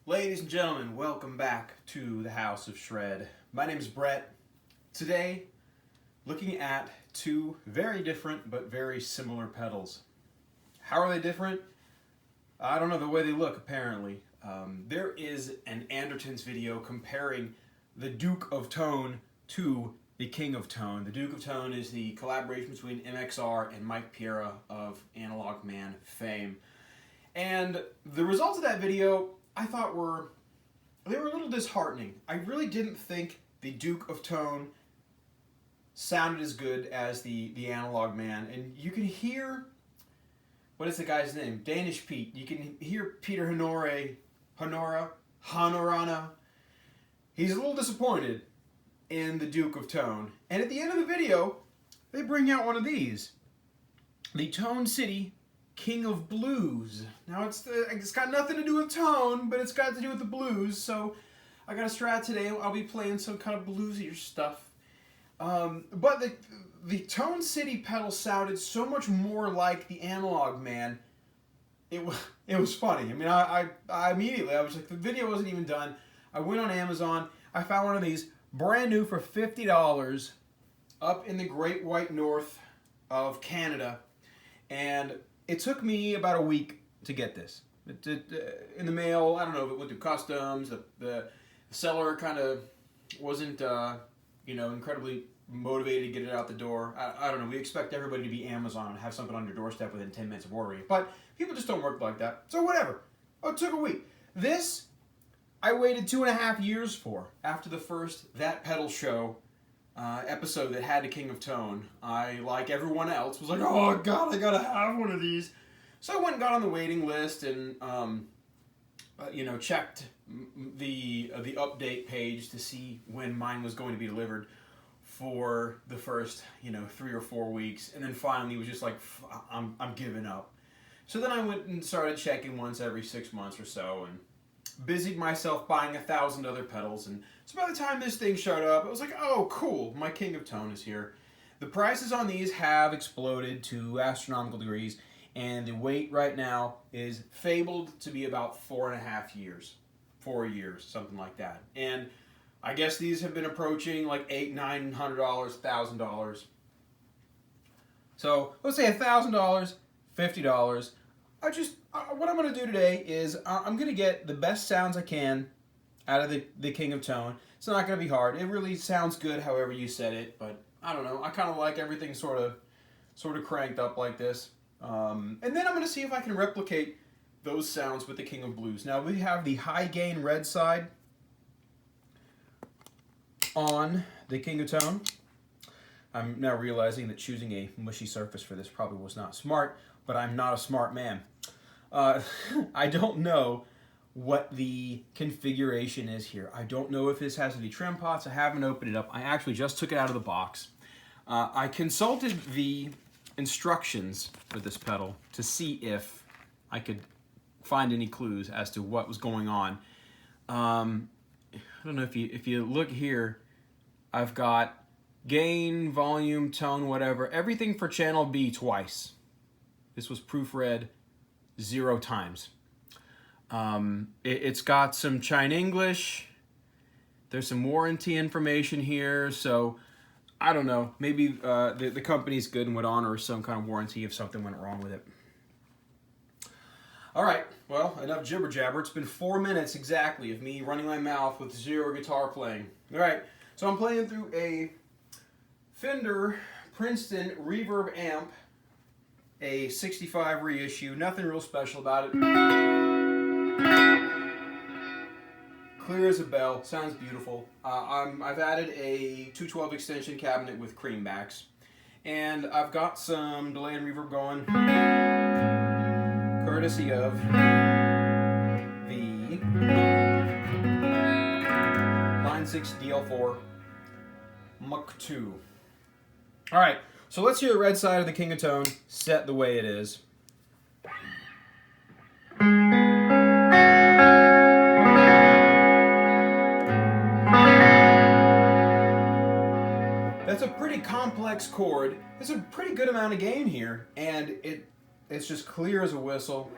Ladies and gentlemen, welcome back to the House of Shred. My name is Brett. Today, looking at two very different but very similar pedals. How are they different? I don't know, the way they look, apparently. There is an Andertons video comparing the Duke of Tone to the King of Tone. The Duke of Tone is the collaboration between MXR and Mike Piera of Analogman fame. And the results of that video, I thought they were a little disheartening. I really didn't think the Duke of Tone sounded as good as the Analogman. And you can hear, what is the guy's name? Danish Pete. You can hear Peter Honorana. He's a little disappointed in the Duke of Tone. And at the end of the video, they bring out one of these. The Tone City King of Blues. Now it's got nothing to do with tone, but it's got to do with the blues. So I got a Strat today. I'll be playing some kind of bluesier stuff. But the Tone City pedal sounded so much more like the Analogman. It was funny. I mean, I immediately, I was like, the video wasn't even done. I went on Amazon. I found one of these brand new for $50 up in the Great White North of Canada, and it took me about a week to get this. In the mail, I don't know if it went through customs. The seller kind of wasn't, incredibly motivated to get it out the door. I don't know. We expect everybody to be Amazon and have something on your doorstep within 10 minutes of ordering. But people just don't work like that. So whatever. Oh, it took a week. This, I waited 2.5 years for. After the first That Pedal Show episode that had the King of Tone, I, like everyone else, was like, oh God, I gotta have one of these. So I went and got on the waiting list and, checked the update page to see when mine was going to be delivered for the first, 3 or 4 weeks. And then finally was just like, I'm giving up. So then I went and started checking once every 6 months or so and busied myself buying 1,000 other pedals. And so by the time this thing showed up, I was like, oh, cool, my King of Tone is here. The prices on these have exploded to astronomical degrees, and the wait right now is fabled to be about 4.5 years. 4 years, something like that. And I guess these have been approaching like $800, $900, $1,000. So let's say $1,000, $50. What I'm going to do today is I'm going to get the best sounds I can out of the King of Tone. It's not going to be hard. It really sounds good however you said it, but I don't know. I kind of like everything sort of cranked up like this. And then I'm going to see if I can replicate those sounds with the King of Blues. Now we have the high gain red side on the King of Tone. I'm now realizing that choosing a mushy surface for this probably was not smart, but I'm not a smart man. I don't know what the configuration is here. I don't know if this has any trim pots. I haven't opened it up. I actually just took it out of the box. I consulted the instructions for this pedal to see if I could find any clues as to what was going on. I don't know if you look here, I've got gain, volume, tone, whatever, everything for channel B twice. This was proofread 0 times. It's got some China English. There's some warranty information here, so I don't know. Maybe the company's good and would honor some kind of warranty if something went wrong with it. All right, well, enough jibber jabber. It's been 4 minutes exactly of me running my mouth with 0 guitar playing. All right, so I'm playing through a Fender Princeton reverb amp, a 65 reissue, nothing real special about it. Clear as a bell, sounds beautiful. I've added a 212 extension cabinet with creambacks, and I've got some delay and reverb going, courtesy of the Line 6 DL4 Mach 2. All right, so let's hear the red side of the King of Tone set the way it is. That's a pretty complex chord. There's a pretty good amount of gain here, and it's just clear as a whistle.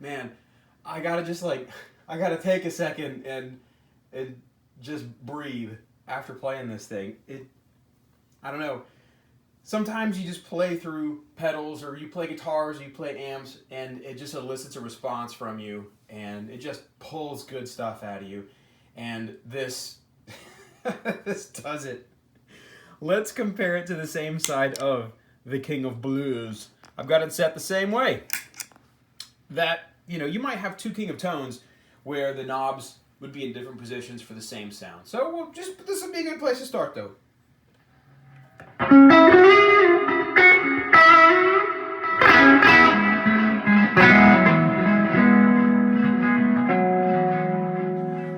man, I gotta just like, I gotta take a second and just breathe after playing this thing. I don't know. Sometimes you just play through pedals, or you play guitars, or you play amps, and it just elicits a response from you, and it just pulls good stuff out of you. And this, this does it. Let's compare it to the same side of the King of Blues. I've got it set the same way. That, you know, you might have two King of Tones where the knobs would be in different positions for the same sound. So this would be a good place to start, though.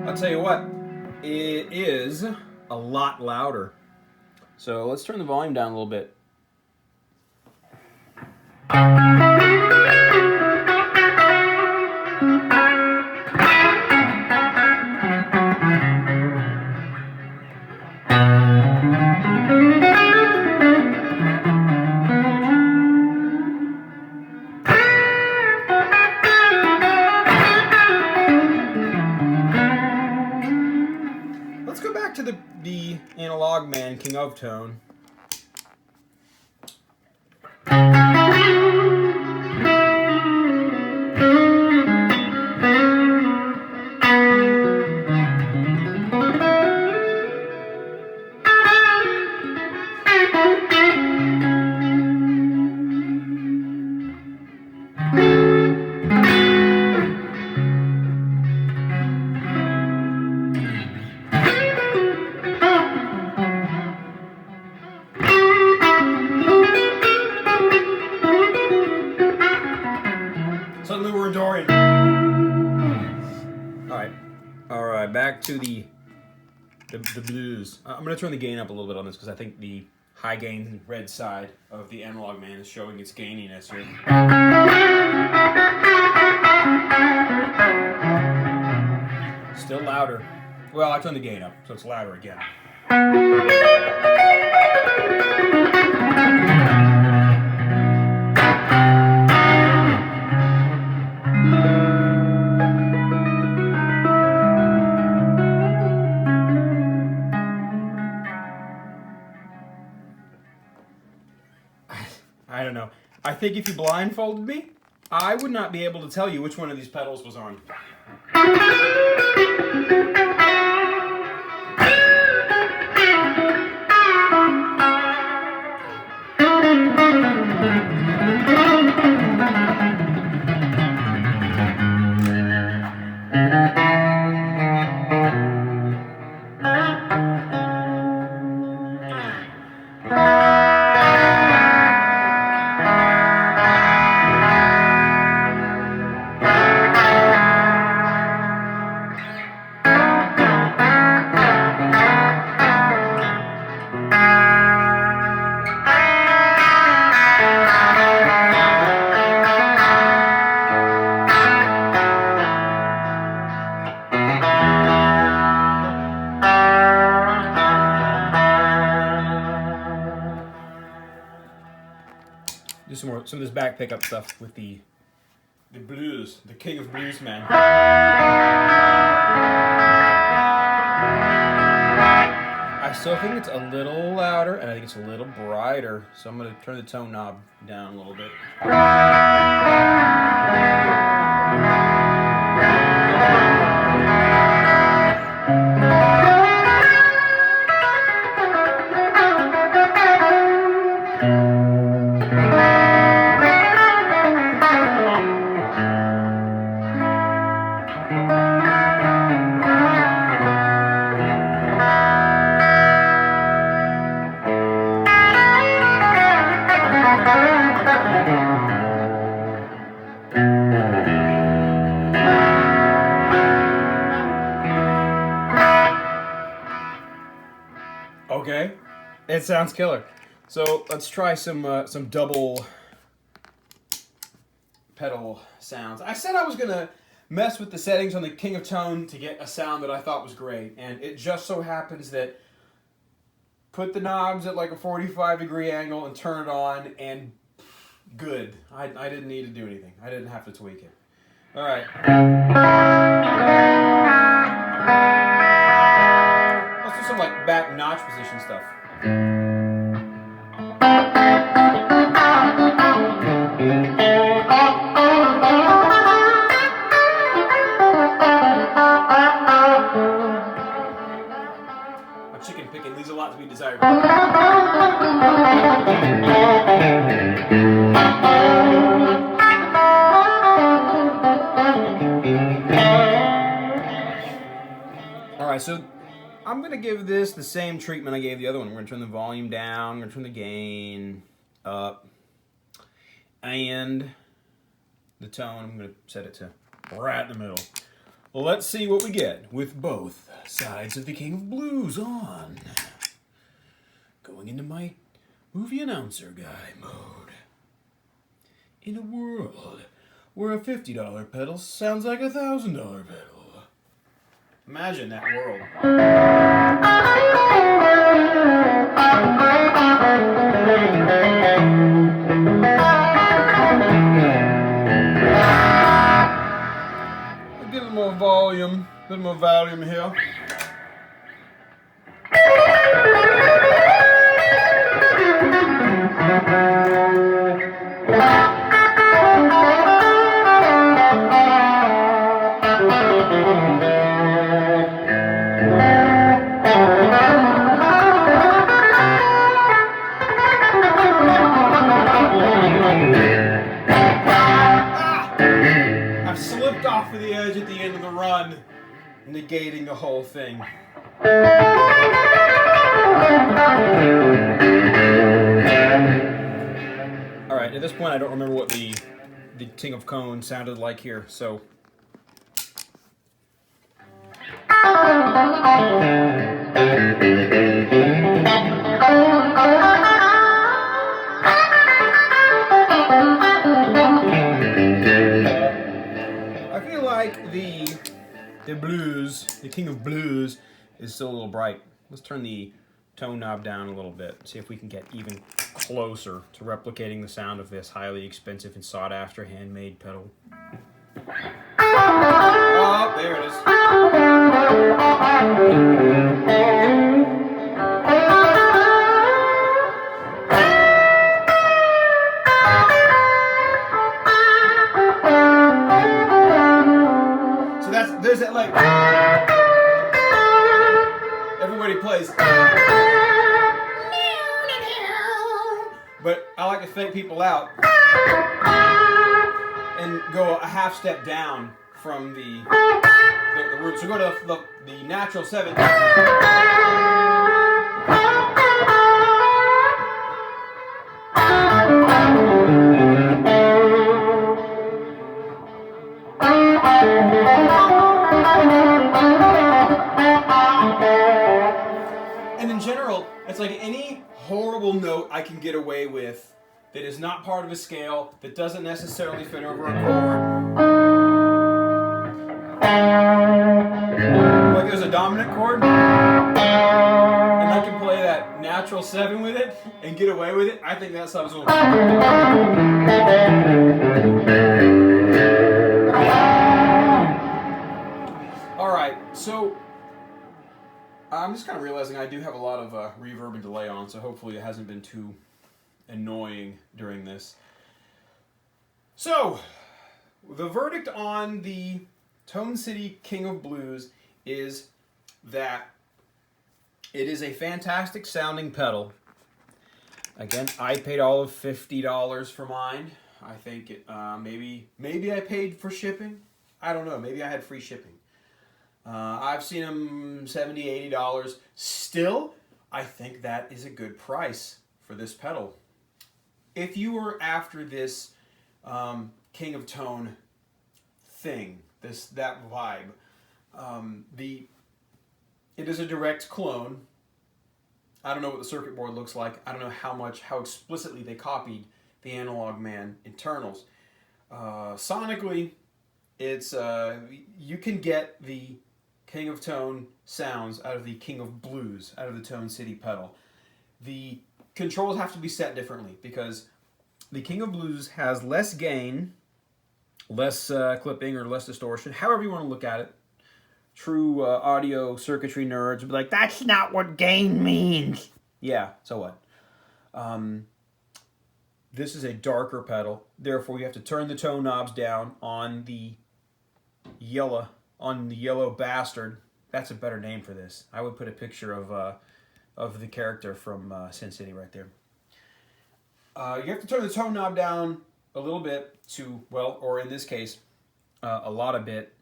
I'll tell you what, it is a lot louder. So let's turn the volume down a little bit. Let's go back to the Analogman King of Tone. Suddenly we're in Dorian. All right, back to the blues. I'm going to turn the gain up a little bit on this because I think the high gain red side of the Analogman is showing its gaininess here. Still louder. Well, I turned the gain up, so it's louder again. I don't know. I think if you blindfolded me, I would not be able to tell you which one of these pedals was on. Do some of this back pickup stuff with the blues, the King of Blues man. I still think it's a little louder, and I think it's a little brighter, so I'm going to turn the tone knob down a little bit. Okay, it sounds killer. So let's try some double pedal sounds. I said I was gonna mess with the settings on the King of Tone to get a sound that I thought was great, and it just so happens that put the knobs at like a 45-degree angle and turn it on, and good. I didn't need to do anything. I didn't have to tweak it. All right. Let's do some like back notch position stuff. My chicken picking leaves a lot to be desired. Alright, so I'm going to give this the same treatment I gave the other one. We're going to turn the volume down, we're going to turn the gain up, and the tone, I'm going to set it to right in the middle. Well, let's see what we get with both sides of the King of Blues on. Going into my movie announcer guy mode. In a world where a $50 pedal sounds like a $1,000 pedal. Imagine that world. I'll give it more volume, a bit more volume here. I've slipped off of the edge at the end of the run, negating the whole thing. Alright, at this point I don't remember what the King of Cone sounded like here, so... I feel like the blues, the King of Blues, is still a little bright. Let's turn the tone knob down a little bit, see if we can get even closer to replicating the sound of this highly expensive and sought-after handmade pedal. Oh, there it is. So there's that like, everybody plays. But I like to fake people out and go a half step down from the root. So go to the natural 7. And in general, it's like any horrible note I can get away with that is not part of a scale, that doesn't necessarily fit over a chord. Like there's a dominant chord, and I can play that natural 7 with it and get away with it. I think that stuff's a little... Alright, so I'm just kind of realizing I do have a lot of reverb and delay on, so hopefully it hasn't been too annoying during this. So, the verdict on the Tone City King of Blues is that it is a fantastic sounding pedal. Again, I paid all of $50 for mine. I think it, maybe I paid for shipping. I don't know. Maybe I had free shipping. I've seen them $70, $80. Still, I think that is a good price for this pedal. If you were after this King of Tone thing, that vibe, it is a direct clone. I don't know what the circuit board looks like. I don't know how explicitly they copied the Analogman internals. Sonically, it's you can get the King of Tone sounds out of the King of Blues, out of the Tone City pedal. The controls have to be set differently because the King of Blues has less gain less clipping or less distortion, however you want to look at it. True audio circuitry nerds would be like, that's not what gain means. Yeah, so what? This is a darker pedal, therefore you have to turn the tone knobs down on the yellow bastard. That's a better name for this. I would put a picture of the character from Sin City right there. You have to turn the tone knob down a little bit to, well, or in this case, a lot of bit,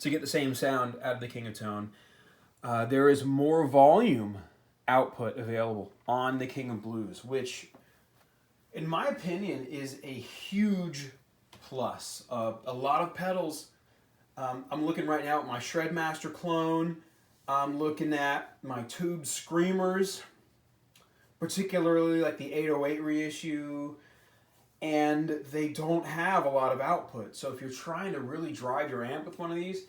to get the same sound out of the King of Tone. There is more volume output available on the King of Blues, which, in my opinion, is a huge plus. A lot of pedals, I'm looking right now at my Shredmaster clone, I'm looking at my Tube Screamers, particularly like the 808 reissue, and they don't have a lot of output. So if you're trying to really drive your amp with one of these,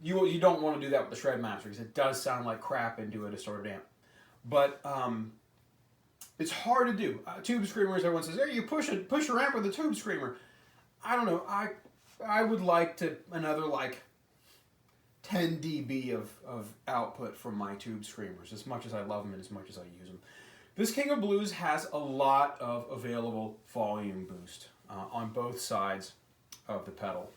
you don't want to do that with the Shredmaster because it does sound like crap into a distorted amp. But it's hard to do. Tube Screamers, everyone says, hey, you push your amp with a Tube Screamer. I don't know. I would like to another like 10 dB of output from my Tube Screamers, as much as I love them and as much as I use them. This King of Blues has a lot of available volume boost on both sides of the pedal.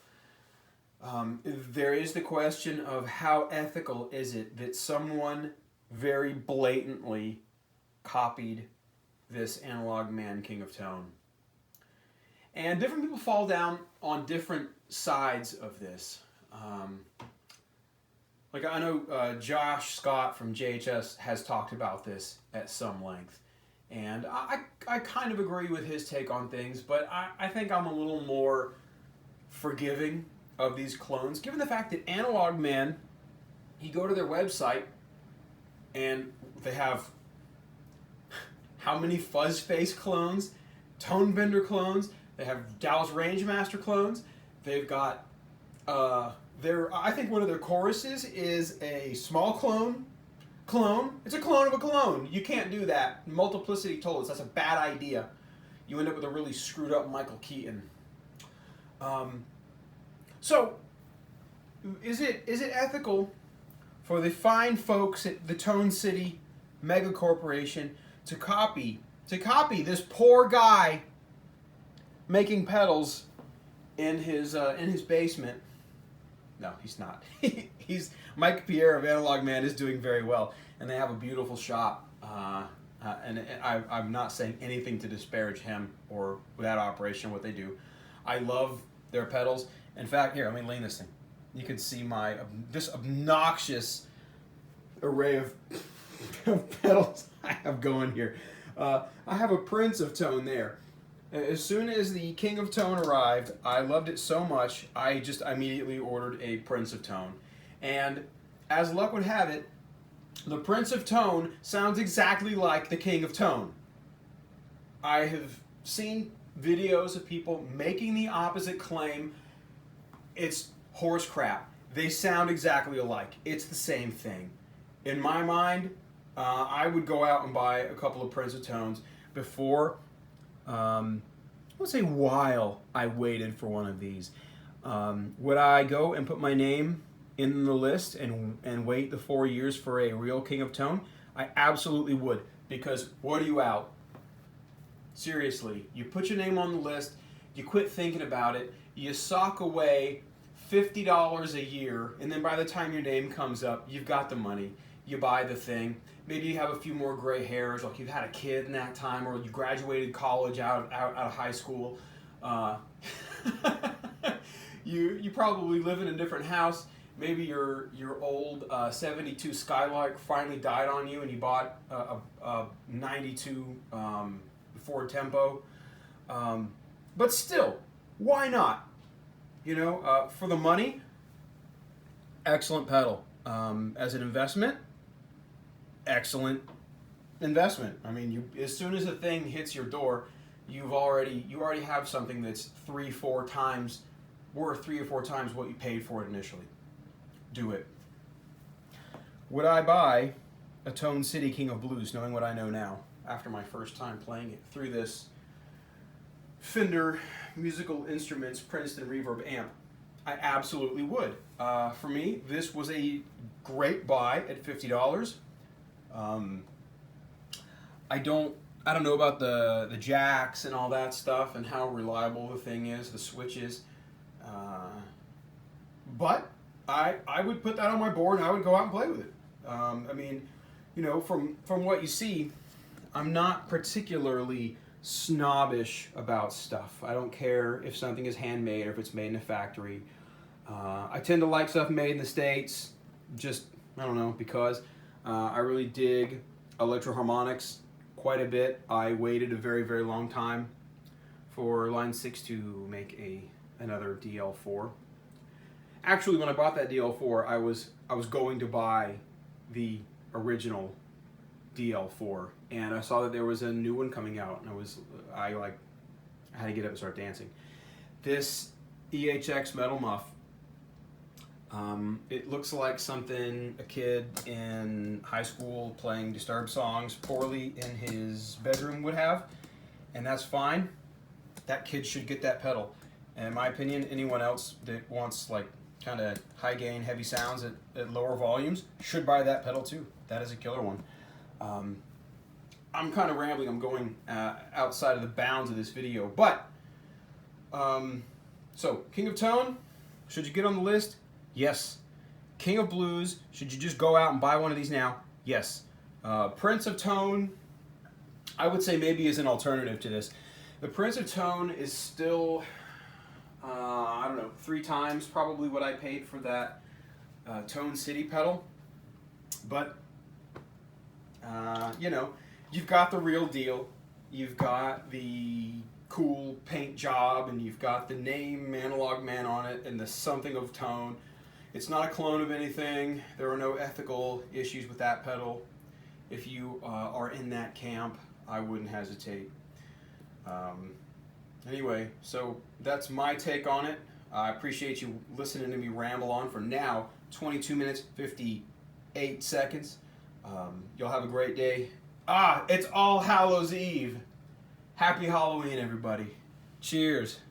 There is the question of how ethical is it that someone very blatantly copied this Analogman King of Tone. And different people fall down on different sides of this. Like I know Josh Scott from JHS has talked about this at some length. And I kind of agree with his take on things, but I think I'm a little more forgiving of these clones, given the fact that Analogman, you go to their website, and they have how many Fuzz Face clones, Tone Bender clones, they have Dallas Rangemaster clones, they've got I think one of their choruses is a small clone. It's a clone of a clone. You can't do that. Multiplicity told us that's a bad idea. You end up with a really screwed up Michael Keaton. So, is it ethical for the fine folks at the Tone City Mega Corporation to copy this poor guy making pedals in his basement? No, he's not. Mike Pierre of Analogman is doing very well, and they have a beautiful shop. And I'm not saying anything to disparage him or that operation, what they do. I love their pedals. In fact, here, let me lean this thing. You can see this obnoxious array of pedals I have going here. I have a Prince of Tone there. As soon as the King of Tone arrived, I loved it so much, I just immediately ordered a Prince of Tone. And as luck would have it, the Prince of Tone sounds exactly like the King of Tone. I have seen videos of people making the opposite claim. It's horse crap. They sound exactly alike. It's the same thing. In my mind, I would go out and buy a couple of Prince of Tones before, let's say while I waited for one of these. Would I go and put my name in the list and wait the 4 years for a real King of Tone? I absolutely would, because what are you out? Seriously, you put your name on the list, you quit thinking about it, you sock away $50 a year, and then by the time your name comes up, you've got the money. You buy the thing. Maybe you have a few more gray hairs, like you've had a kid in that time, or you graduated college out of high school. You probably live in a different house. Maybe your old 72 Skylark finally died on you, and you bought a 92 Ford Tempo. But still, why not? You know, for the money, excellent pedal. As an investment, excellent investment. I mean, as soon as a thing hits your door, you already have something that's 3-4 times worth 3 or 4 times what you paid for it initially. Do it. Would I buy a Tone City King of Blues, knowing what I know now, after my first time playing it through this Fender Musical Instruments Princeton Reverb amp, I absolutely would. For me, this was a great buy at $50. I don't know about the jacks and all that stuff and how reliable the thing is, the switches, but I would put that on my board and I would go out and play with it. I mean, you know, from what you see, I'm not particularly snobbish about stuff. I don't care if something is handmade or if it's made in a factory. I tend to like stuff made in the States, just, I don't know, because I really dig electroharmonics quite a bit. I waited a very, very long time for Line 6 to make another DL4. Actually, when I bought that DL4, I was going to buy the original DL4, and I saw that there was a new one coming out, and I had to get up and start dancing. This EHX metal muff, it looks like something a kid in high school playing Disturbed songs poorly in his bedroom would have, and that's fine. That kid should get that pedal. And in my opinion, anyone else that wants like kind of high gain, heavy sounds at lower volumes should buy that pedal too. That is a killer one. I'm kind of rambling. I'm going outside of the bounds of this video, but so King of Tone, should you get on the list? Yes. King of Blues, should you just go out and buy one of these now? Yes. Prince of Tone, I would say maybe is an alternative to this. The Prince of Tone is still, I don't know, 3 times probably what I paid for that Tone City pedal. But, you know, you've got the real deal. You've got the cool paint job, and you've got the name Analogman on it, and the something of tone. It's not a clone of anything. There are no ethical issues with that pedal. If you are in that camp, I wouldn't hesitate. Anyway, so that's my take on it. I appreciate you listening to me ramble on for now 22 minutes, 58 seconds. You'll have a great day. It's All Hallows Eve. Happy Halloween, everybody. Cheers.